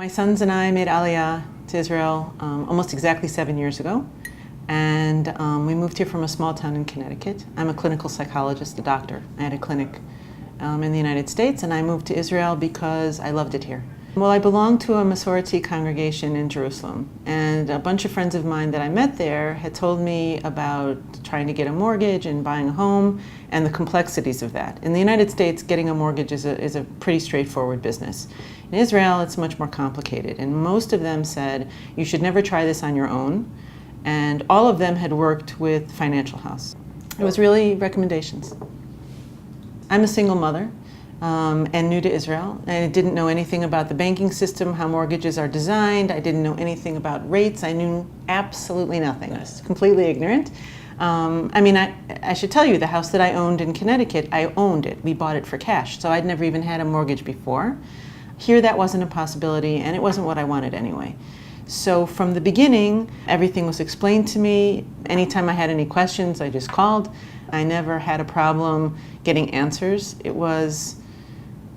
My sons and I made Aliyah to Israel almost exactly 7 years ago. And we moved here from a small town in Connecticut. I'm a clinical psychologist, a doctor. I had a clinic in the United States, and I moved to Israel because I loved it here. Well, I belong to a Masorti congregation in Jerusalem, and a bunch of friends of mine that I met there had told me about trying to get a mortgage and buying a home and the complexities of that. In the United States, getting a mortgage is a pretty straightforward business. In Israel, it's much more complicated, and most of them said, you should never try this on your own, and all of them had worked with Financial House. It was really recommendations. I'm a single mother and new to Israel. I didn't know anything about the banking system, how mortgages are designed. I didn't know anything about rates. I knew absolutely nothing. I was completely ignorant. I should tell you, the house that I owned in Connecticut, I owned it. We bought it for cash, so I'd never even had a mortgage before. Here, that wasn't a possibility, and it wasn't what I wanted anyway. So from the beginning, everything was explained to me. Anytime I had any questions, I just called. I never had a problem getting answers. It was,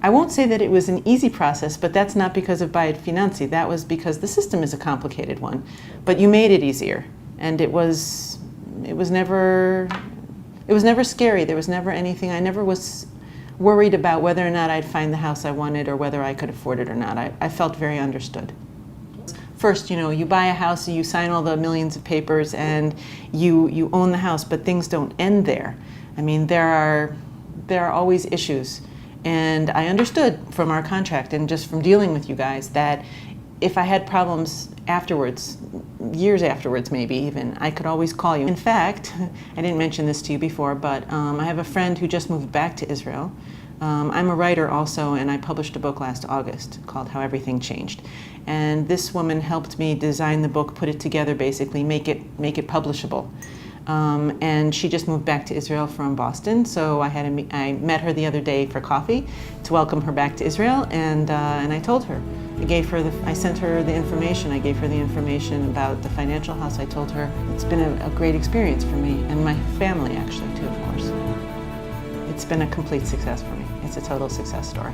I won't say that it was an easy process, but that's not because of Bayit Finanzi. That was because the system is a complicated one. But you made it easier, and it was never scary. There was never anything. I never was worried about whether or not I'd find the house I wanted or whether I could afford it or not. I felt very understood. First, you buy a house, you sign all the millions of papers, and you own the house, but things don't end there. I mean, there are always issues. And I understood from our contract and just from dealing with you guys that if I had problems afterwards, years afterwards maybe even, I could always call you. In fact, I didn't mention this to you before, but I have a friend who just moved back to Israel. I'm a writer also, and I published a book last August called How Everything Changed. And this woman helped me design the book, put it together, basically make it publishable. And she just moved back to Israel from Boston, so I met her the other day for coffee to welcome her back to Israel, and I told her. I sent her the information. I gave her the information about the Financial House. I told her it's been a great experience for me and my family, actually, too, of course. It's been a complete success for me. It's a total success story.